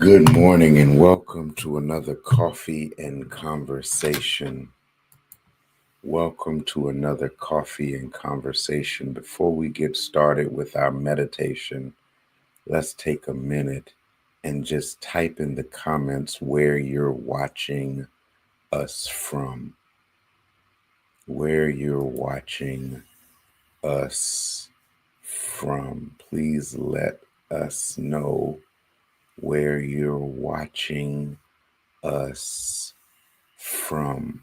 Good morning and welcome to another coffee and conversation. Welcome to another coffee and conversation. Before we get started with our meditation, let's take a minute and just type in the comments where you're watching us from. Where you're watching us from. Please let us know where you're watching us from.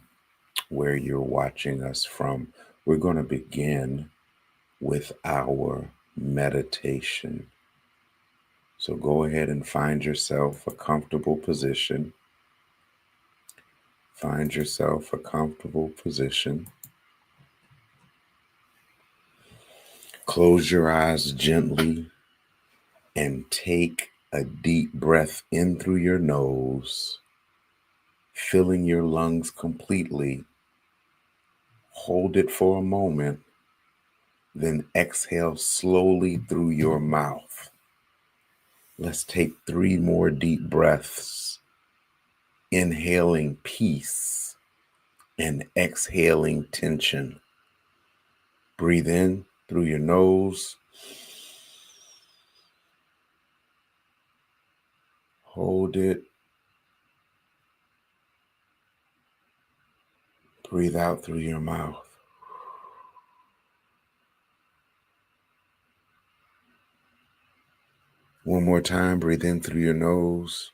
Where you're watching us from. We're going to begin with our meditation. So go ahead and find yourself a comfortable position. Find yourself a comfortable position. Close your eyes gently and take a deep breath in through your nose, filling your lungs completely. Hold it for a moment, then exhale slowly through your mouth. Let's take 3 more deep breaths, inhaling peace and exhaling tension. Breathe in through your nose. Hold it. Breathe out through your mouth. One more time, breathe in through your nose.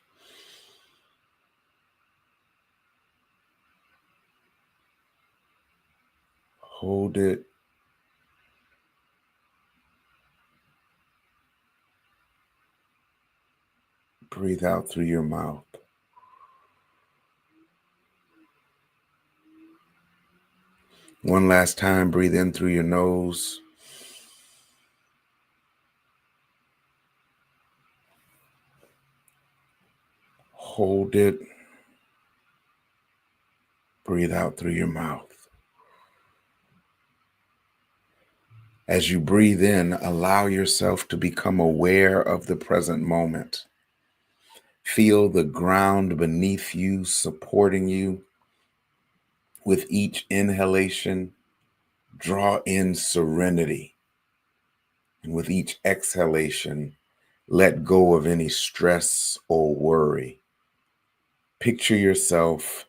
Hold it. Breathe out through your mouth. One last time, breathe in through your nose. Hold it. Breathe out through your mouth. As you breathe in, allow yourself to become aware of the present moment. Feel the ground beneath you supporting you. With each inhalation, draw in serenity. And with each exhalation, let go of any stress or worry. Picture yourself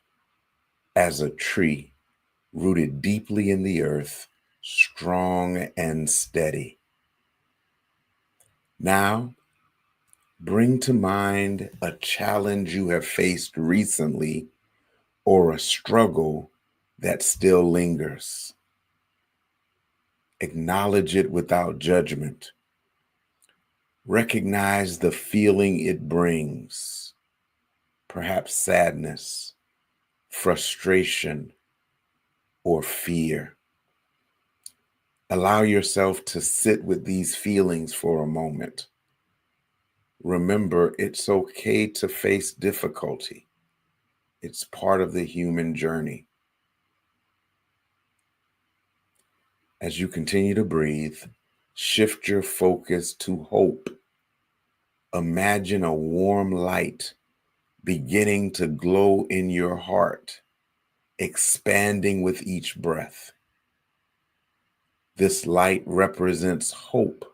as a tree rooted deeply in the earth, strong and steady. Now, bring to mind a challenge you have faced recently or a struggle that still lingers. Acknowledge it without judgment. Recognize the feeling it brings, perhaps sadness, frustration, or fear. Allow yourself to sit with these feelings for a moment. Remember, it's okay to face difficulty. It's part of the human journey. As you continue to breathe, shift your focus to hope. Imagine a warm light beginning to glow in your heart, expanding with each breath. This light represents hope,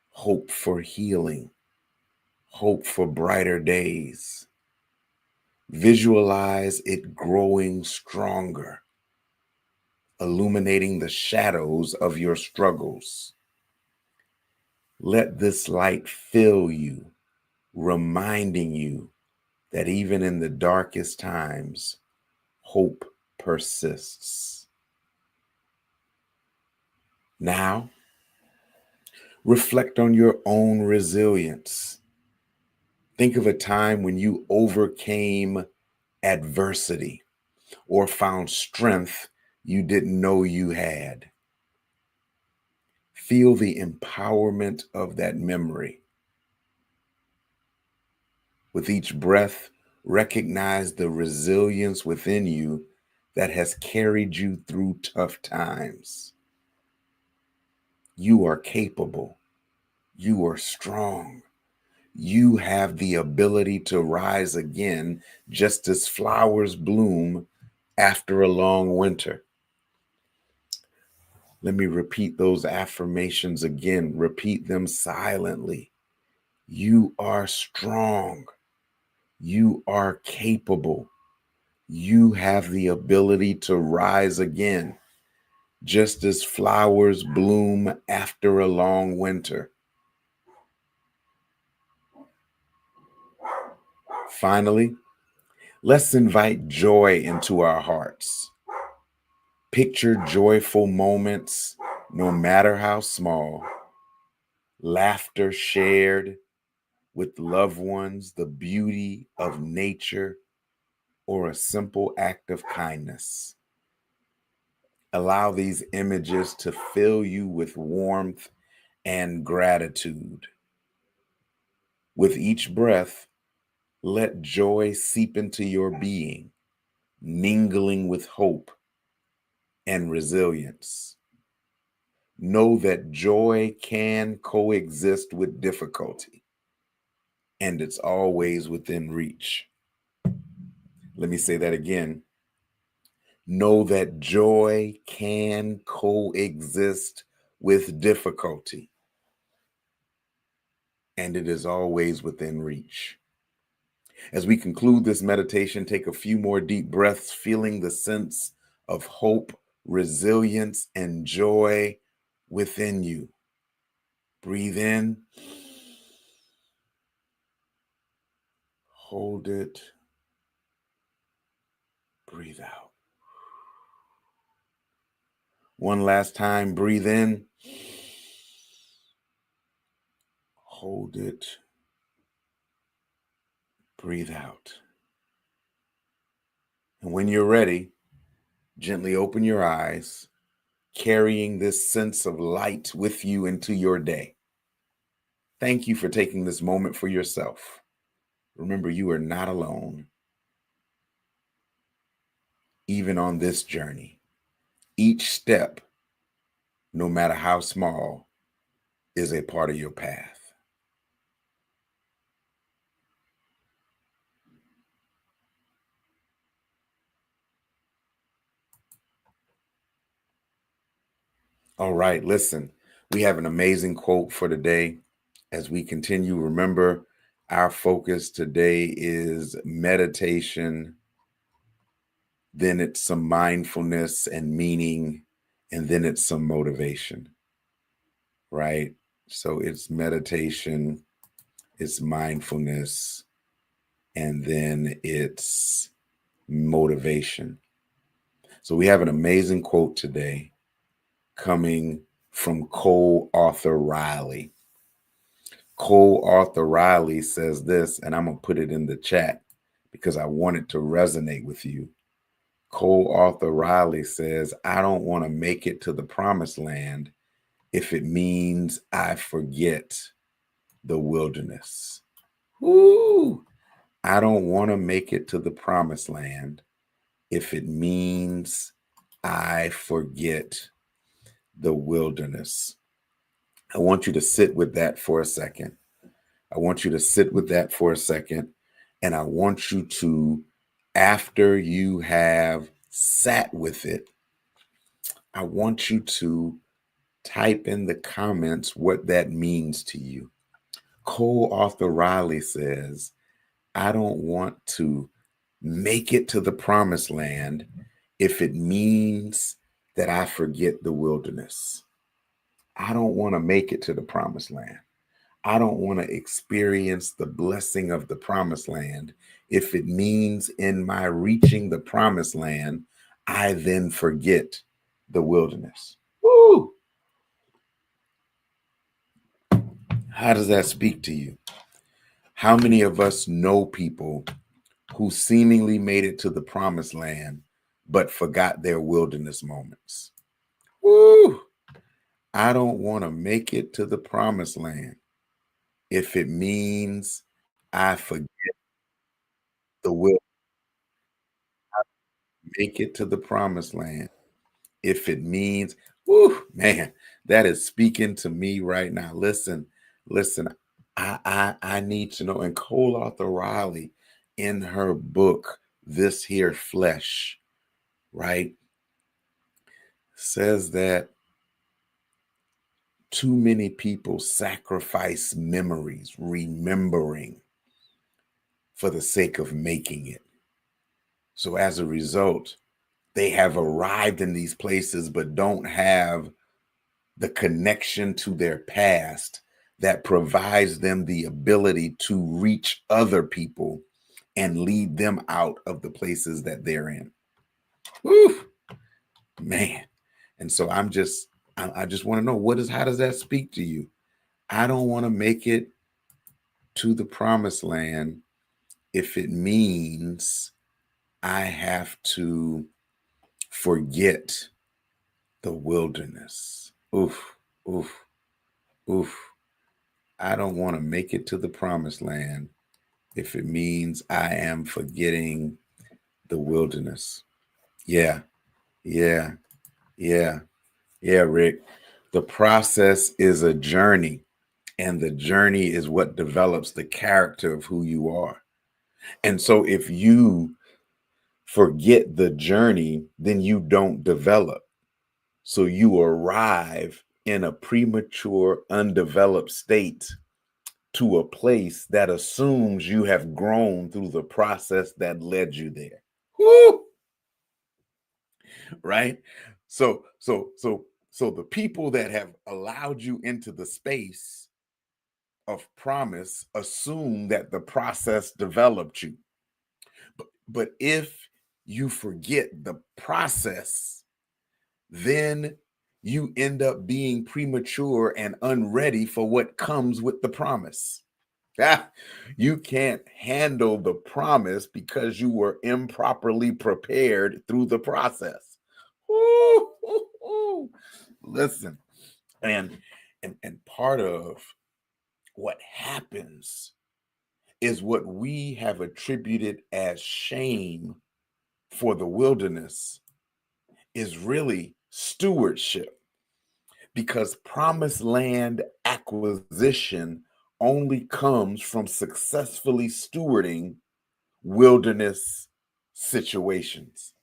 hope for healing, hope for brighter days. Visualize it growing stronger, illuminating the shadows of your struggles. Let this light fill you, reminding you that even in the darkest times, hope persists. Now, reflect on your own resilience. Think of a time when you overcame adversity or found strength you didn't know you had. Feel the empowerment of that memory. With each breath, recognize the resilience within you that has carried you through tough times. You are capable. You are strong. You have the ability to rise again, just as flowers bloom after a long winter. Let me repeat those affirmations again. Repeat them silently. You are strong. You are capable. You have the ability to rise again, just as flowers bloom after a long winter. Finally, let's invite joy into our hearts. Picture joyful moments, no matter how small, laughter shared with loved ones, the beauty of nature, or a simple act of kindness. Allow these images to fill you with warmth and gratitude. With each breath, let joy seep into your being, mingling with hope and resilience. Know that joy can coexist with difficulty, and it's always within reach. Let me say that again. Know that joy can coexist with difficulty, and it is always within reach. As we conclude this meditation, take a few more deep breaths, feeling the sense of hope, resilience, and joy within you. Breathe in, hold it, breathe out. One last time, breathe in, hold it, breathe out. And when you're ready, gently open your eyes, carrying this sense of light with you into your day. Thank you for taking this moment for yourself. Remember, you are not alone, even on this journey. Each step, no matter how small, is a part of your path. All right, listen, we have an amazing quote for today. As we continue, remember our focus today is meditation, then it's some mindfulness and meaning, and then it's some motivation, right? So it's meditation, it's mindfulness, and then it's motivation. So we have an amazing quote today coming from co-author Riley. Co-author Riley says this, and I'm going to put it in the chat because I want it to resonate with you. Co-author Riley says, I don't want to make it to the promised land if it means I forget the wilderness. Woo! I don't want to make it to the promised land if it means I forget the wilderness. I want you to sit with that for a second. I want you to sit with that for a second. And I want you to, after you have sat with it, I want you to type in the comments what that means to you. Co-author Riley says, I don't want to make it to the promised land if it means that I forget the wilderness. I don't want to make it to the promised land. I don't want to experience the blessing of the promised land if it means in my reaching the promised land, I then forget the wilderness. Woo! How does that speak to you? How many of us know people who seemingly made it to the promised land but forgot their wilderness moments? Woo! I don't want to make it to the promised land if it means I forget the will make it to the promised land. If it means, whoo, man, that is speaking to me right now. Listen, I need to know. And Cole Arthur Riley, in her book, This Here Flesh, right, says that too many people sacrifice memories, remembering for the sake of making it. So as a result, they have arrived in these places, but don't have the connection to their past that provides them the ability to reach other people and lead them out of the places that they're in. Woo, man. And so I just want to know, how does that speak to you? I don't want to make it to the promised land if it means I have to forget the wilderness. Oof, oof, oof. I don't want to make it to the promised land if it means I am forgetting the wilderness. Yeah, yeah, yeah, yeah, Rick. The process is a journey, and the journey is what develops the character of who you are. And so if you forget the journey, then you don't develop. So you arrive in a premature, undeveloped state to a place that assumes you have grown through the process that led you there. Woo! Right? So the people that have allowed you into the space of promise assume that the process developed you. But if you forget the process, then you end up being premature and unready for what comes with the promise. Ah, you can't handle the promise because you were improperly prepared through the process. Ooh, ooh, ooh. Listen, and and part of what happens is what we have attributed as shame for the wilderness is really stewardship, because promised land acquisition only comes from successfully stewarding wilderness situations.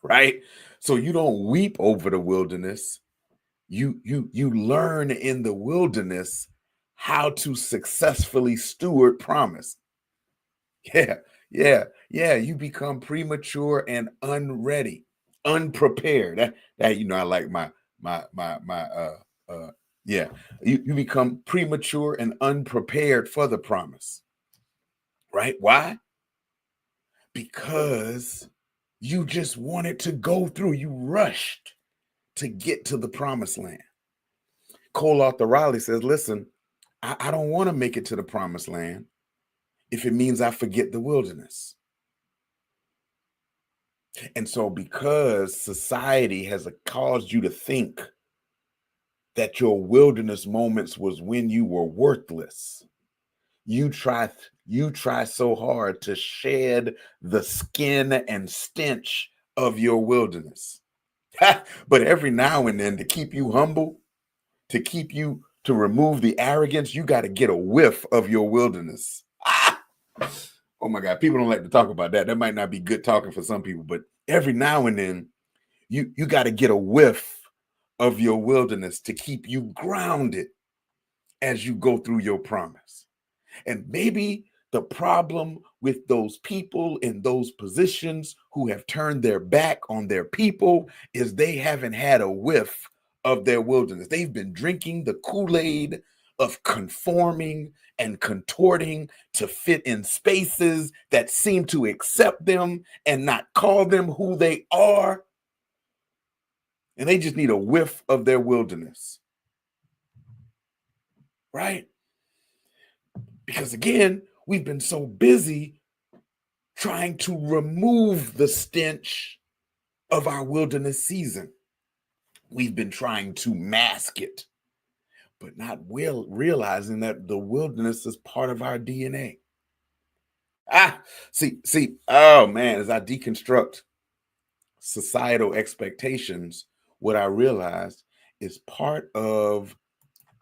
Right? So you don't weep over the wilderness. You learn in the wilderness how to successfully steward promise. Yeah, yeah. You become premature and unready, unprepared. That I like my yeah. You become premature and unprepared for the promise. Right? Why? Because you just wanted to go through. You rushed to get to the promised land. Cole Arthur Riley says, listen, I don't want to make it to the promised land if it means I forget the wilderness. And so because society has caused you to think that your wilderness moments was when you were worthless, you try you try so hard to shed the skin and stench of your wilderness. But every now and then, to keep you humble, to remove the arrogance, you got to get a whiff of your wilderness. Oh my God, people don't like to talk about that. That might not be good talking for some people, but every now and then you got to get a whiff of your wilderness to keep you grounded as you go through your promise. And maybe the problem with those people in those positions who have turned their back on their people is they haven't had a whiff of their wilderness. They've been drinking the Kool-Aid of conforming and contorting to fit in spaces that seem to accept them and not call them who they are. And they just need a whiff of their wilderness, right? Because again, we've been so busy trying to remove the stench of our wilderness season. We've been trying to mask it, but not realizing that the wilderness is part of our DNA. Oh man, as I deconstruct societal expectations, what I realized is part of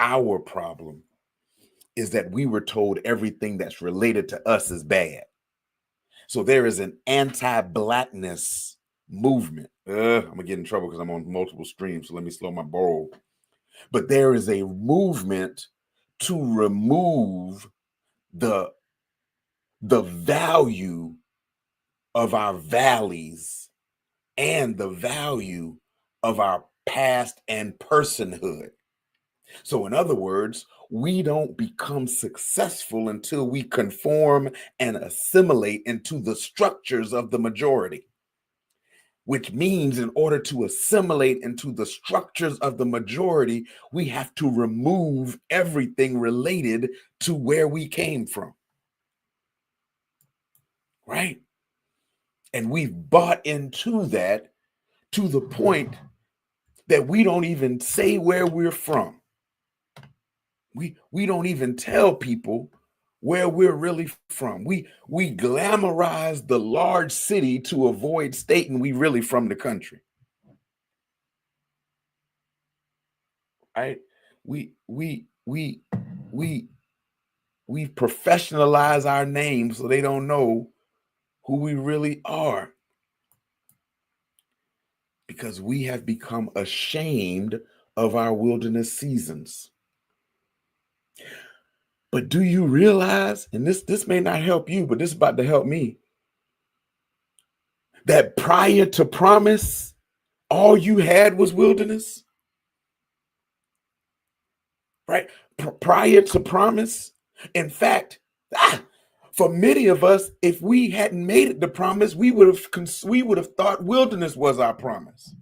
our problem is that we were told everything that's related to us is bad. So there is an anti-blackness movement. I'm gonna get in trouble because I'm on multiple streams, so let me slow my roll. But there is a movement to remove the value of our valleys and the value of our past and personhood. So, in other words, we don't become successful until we conform and assimilate into the structures of the majority, which means in order to assimilate into the structures of the majority, we have to remove everything related to where we came from, right? And we've bought into that to the point that we don't even say where we're from. We don't even tell people where we're really from. We glamorize the large city to avoid stating we really from the country. Right? We we we we we professionalize our names so they don't know who we really are, because we have become ashamed of our wilderness seasons. But do you realize, and this may not help you, but this is about to help me, that prior to promise, all you had was wilderness, right? Prior to promise. In fact, for many of us, if we hadn't made it to promise, we would have thought wilderness was our promise,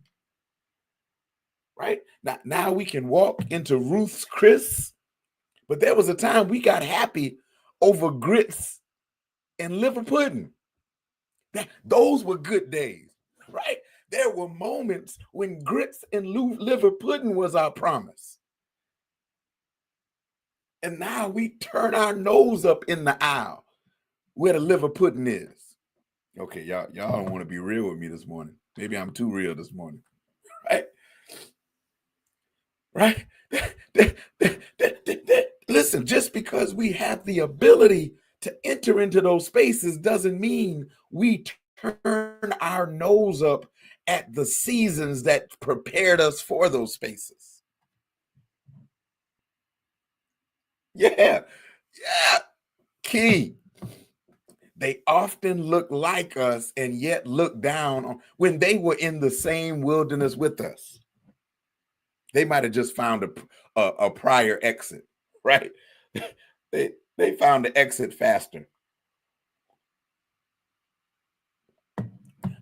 right? Now we can walk into Ruth's Chris, but there was a time we got happy over grits and liver pudding. Those were good days, right? There were moments when grits and liver pudding was our promise. And now we turn our nose up in the aisle where the liver pudding is. Okay, y'all don't want to be real with me this morning. Maybe I'm too real this morning, right? Right? Listen, just because we have the ability to enter into those spaces doesn't mean we turn our nose up at the seasons that prepared us for those spaces. Yeah, yeah. Key. They often look like us and yet look down on when they were in the same wilderness with us. They might have just found a prior exit, right? They found the exit faster.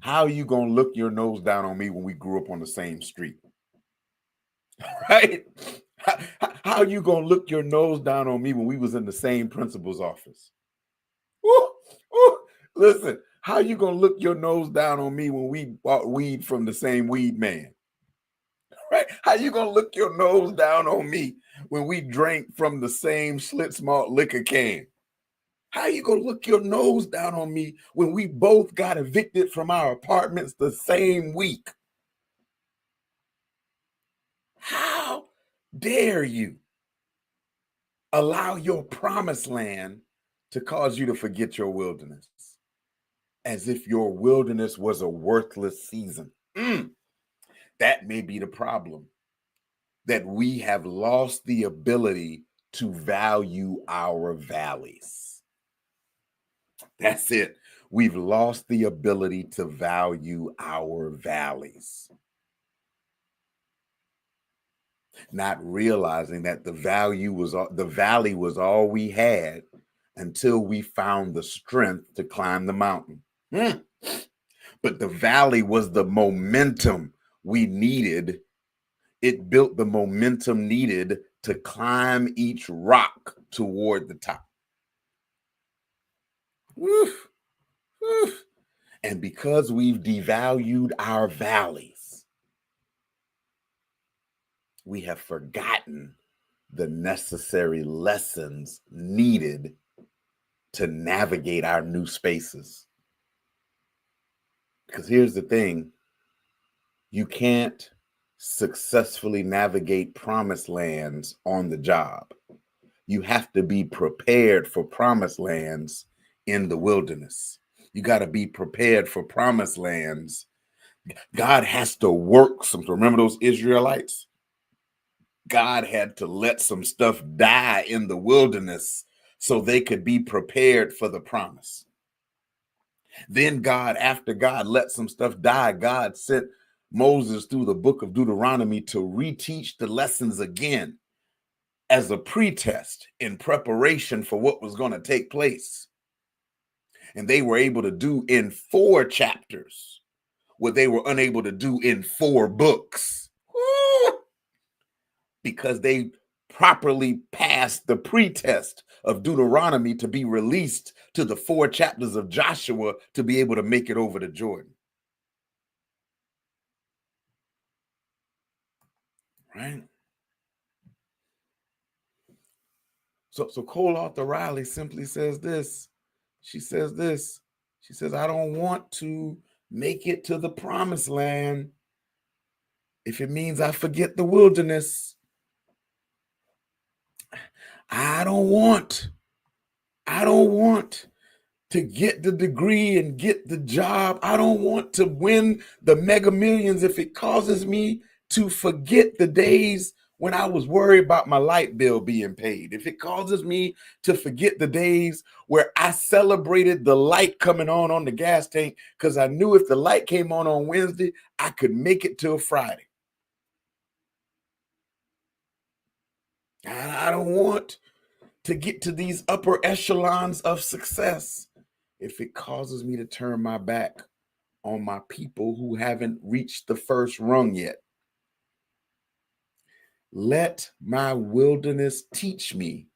How are you gonna look your nose down on me when we grew up on the same street? Right? How are you gonna look your nose down on me when we was in the same principal's office? Woo, woo. Listen, how you gonna look your nose down on me when we bought weed from the same weed man? Right? How you gonna look your nose down on me when we drank from the same Schlitz malt liquor can? How you gonna look your nose down on me when we both got evicted from our apartments the same week? How dare you allow your promised land to cause you to forget your wilderness, as if your wilderness was a worthless season? That may be the problem, that we have lost the ability to value our valleys. That's it. We've lost the ability to value our valleys, not realizing that the valley was all we had until we found the strength to climb the mountain. But the valley was the momentum we needed. It built the momentum needed to climb each rock toward the top. Woof, woof. And because we've devalued our valleys, we have forgotten the necessary lessons needed to navigate our new spaces. Because here's the thing, you can't successfully navigate promised lands on the job. you have to be prepared for promised lands in the wilderness. You got to be prepared for promised lands. God has to work some. Remember those Israelites? God had to let some stuff die in the wilderness so they could be prepared for the promise. Then God, after God let some stuff die, God sent Moses through the book of Deuteronomy to reteach the lessons again as a pretest in preparation for what was going to take place. And they were able to do in 4 chapters what they were unable to do in 4 books. Woo! Because they properly passed the pretest of Deuteronomy to be released to the 4 chapters of Joshua to be able to make it over to Jordan. Right? So Cole Arthur Riley simply says this. She says this. She says, I don't want to make it to the promised land if it means I forget the wilderness. I don't want to get the degree and get the job. I don't want to win the mega millions if it causes me to forget the days when I was worried about my light bill being paid. If it causes me to forget the days where I celebrated the light coming on the gas tank because I knew if the light came on Wednesday, I could make it till Friday. I don't want to get to these upper echelons of success if it causes me to turn my back on my people who haven't reached the first rung yet. Let my wilderness teach me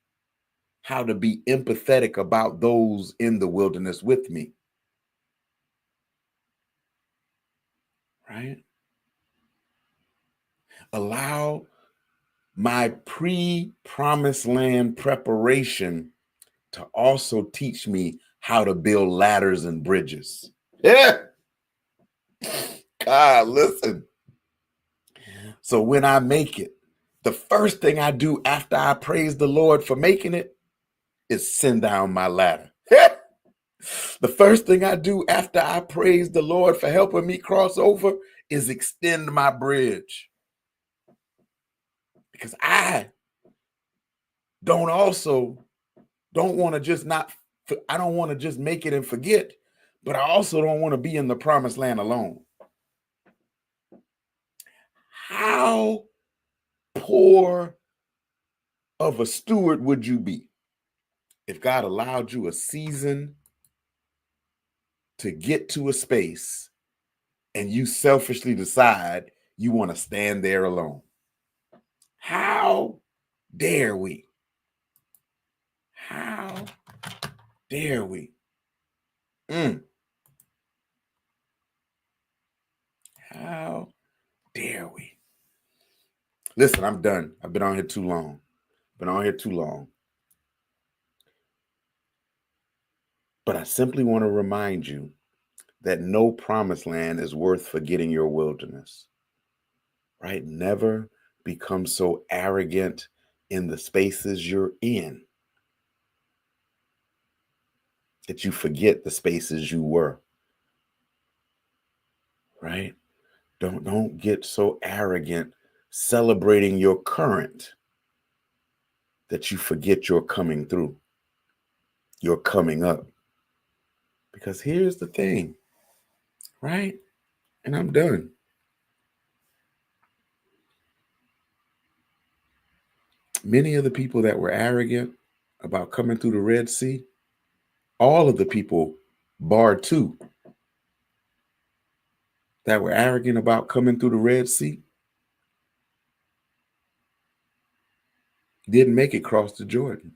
how to be empathetic about those in the wilderness with me. Right? Allow my pre-promised land preparation to also teach me how to build ladders and bridges. Yeah. God, listen. So when I make it, the first thing I do after I praise the Lord for making it is send down my ladder. The first thing I do after I praise the Lord for helping me cross over is extend my bridge. Because I don't want to just I don't want to just make it and forget, but I also don't want to be in the promised land alone. How poor of a steward would you be if God allowed you a season to get to a space and you selfishly decide you want to stand there alone? How dare we? How dare we? How dare we? Listen, I'm done. I've been on here too long. But I simply want to remind you that no promised land is worth forgetting your wilderness. Right? Never become so arrogant in the spaces you're in that you forget the spaces you were. Right? Don't get so arrogant celebrating your current that you forget you're coming through. You're coming up. Because here's the thing, right? And I'm done. Many of the people that were arrogant about coming through the Red Sea, all of the people, bar 2, that were arrogant about coming through the Red Sea, didn't make it across the Jordan.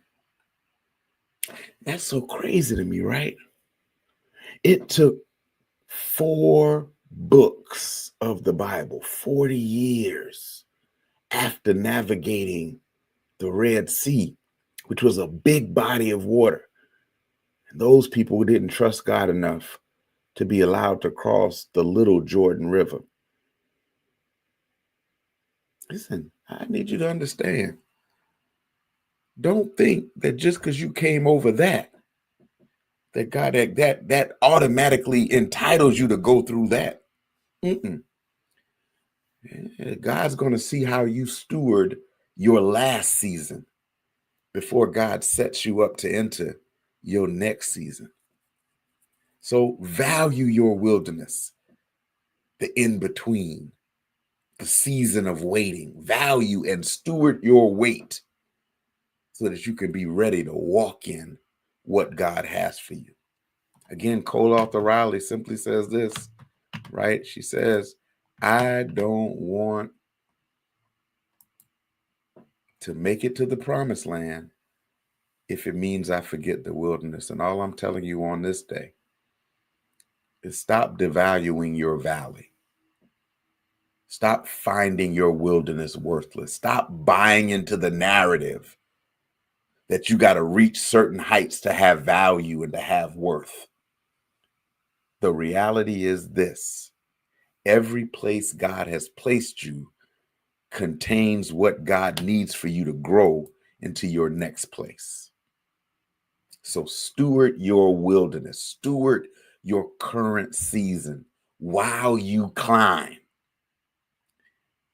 That's so crazy to me, right? It took 4 books of the Bible, 40 years after navigating the Red Sea, which was a big body of water. And those people didn't trust God enough to be allowed to cross the little Jordan River. Listen, I need you to understand. Don't think that just because you came over that God that automatically entitles you to go through that. Mm-mm. God's going to see how you steward your last season before God sets you up to enter your next season. So value your wilderness, the in between, the season of waiting. Value and steward your wait so that you can be ready to walk in what God has for you. Again, Cole Arthur Riley simply says this, right? She says, I don't want to make it to the promised land if it means I forget the wilderness. And all I'm telling you on this day is stop devaluing your valley. Stop finding your wilderness worthless. Stop buying into the narrative that you got to reach certain heights to have value and to have worth. The reality is this: every place God has placed you contains what God needs for you to grow into your next place. So steward your wilderness, steward your current season while you climb.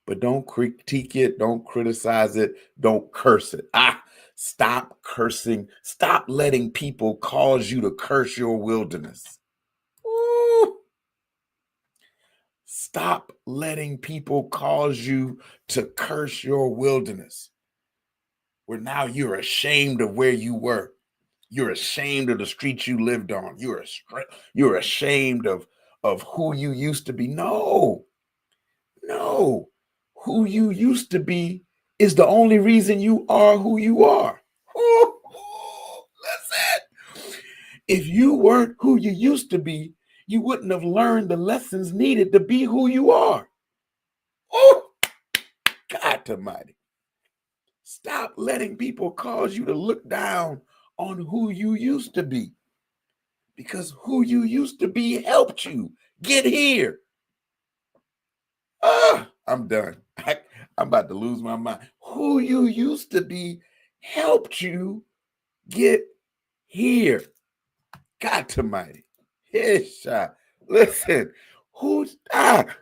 But don't critique it, don't criticize it, don't curse it. Stop cursing. Stop letting people cause you to curse your wilderness. Ooh. Stop letting people cause you to curse your wilderness, where now you're ashamed of where you were. You're ashamed of the streets you lived on. You're ashamed of who you used to be. No. Who you used to be is the only reason you are who you are. Listen, if you weren't who you used to be, you wouldn't have learned the lessons needed to be who you are. Oh, God Almighty. Stop letting people cause you to look down on who you used to be, because who you used to be helped you get here. I'm done. I'm about to lose my mind. Who you used to be helped you get here. God Almighty. Listen,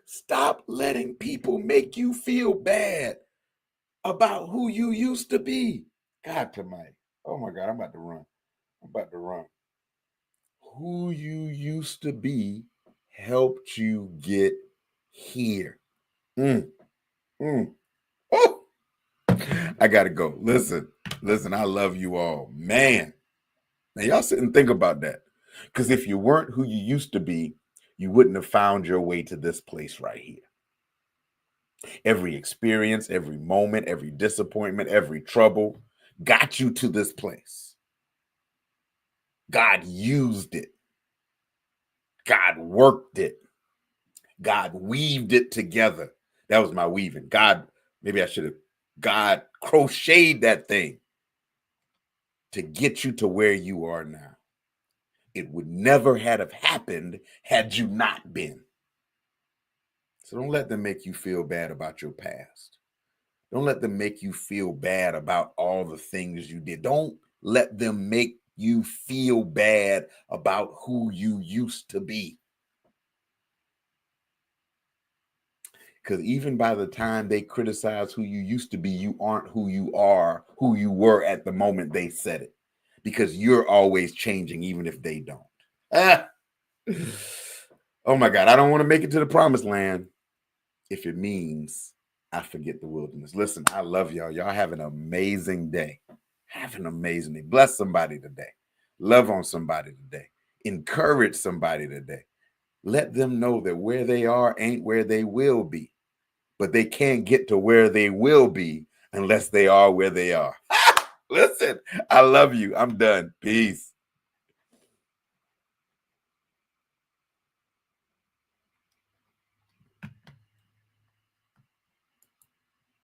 stop letting people make you feel bad about who you used to be. God Almighty. Oh my God, I'm about to run. Who you used to be helped you get here. Mm, mm. Oh, I gotta go. Listen, I love you all. Man. Now y'all sit and think about that. Because if you weren't who you used to be, you wouldn't have found your way to this place right here. Every experience, every moment, every disappointment, every trouble got you to this place. God used it. God worked it. God weaved it together. That was my weaving. God crocheted that thing to get you to where you are now. It would never have happened had you not been. So don't let them make you feel bad about your past. Don't let them make you feel bad about all the things you did. Don't let them make you feel bad about who you used to be. Because even by the time they criticize who you used to be, you aren't who you are, who you were at the moment they said it. Because you're always changing, even if they don't. Oh my God, I don't want to make it to the promised land if it means I forget the wilderness. Listen, I love y'all. Y'all have an amazing day. Have an amazing day. Bless somebody today. Love on somebody today. Encourage somebody today. Let them know that where they are ain't where they will be. But they can't get to where they will be unless they are where they are. Listen, I love you. I'm done. Peace.